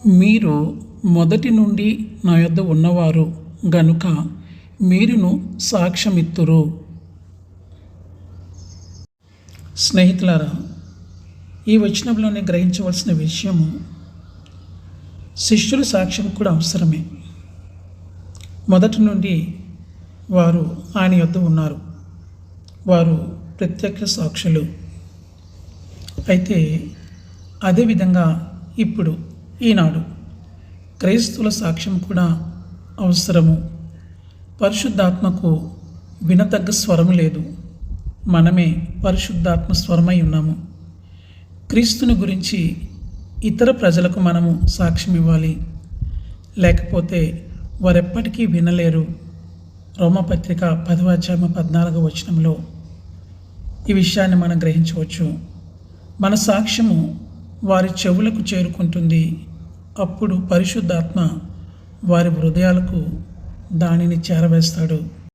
మీరు మొదటి నుండి నా యొద్ద ఉన్నవారు గనుక మీరును సాక్ష్యమిత్తురు. స్నేహితులారా, ఈ వచనంలోనే గ్రహించవలసిన విషయము, శిష్యుల సాక్ష్యం కూడా అవసరమే. మొదటి నుండి వారు ఆయన యొద్ద ఉన్నారు, వారు ప్రత్యక్ష సాక్షులు. అయితే అదేవిధంగా ఇప్పుడు ఈనాడు క్రైస్తవుల సాక్ష్యం కూడా అవసరము. పరిశుద్ధాత్మకు వినతగ్గ స్వరం లేదు, మనమే పరిశుద్ధాత్మ స్వరమై ఉన్నాము. క్రీస్తుని గురించి ఇతర ప్రజలకు మనము సాక్ష్యం ఇవ్వాలి, లేకపోతే వారెప్పటికీ వినలేరు. రోమపత్రిక 10:14 ఈ విషయాన్ని మనం గ్రహించవచ్చు. మన సాక్ష్యము వారి చెవులకు చేరుకుంటుంది. అప్పుడు పరిశుద్ధాత్మ వారి హృదయాలకు దానిని చేరవేస్తాడు.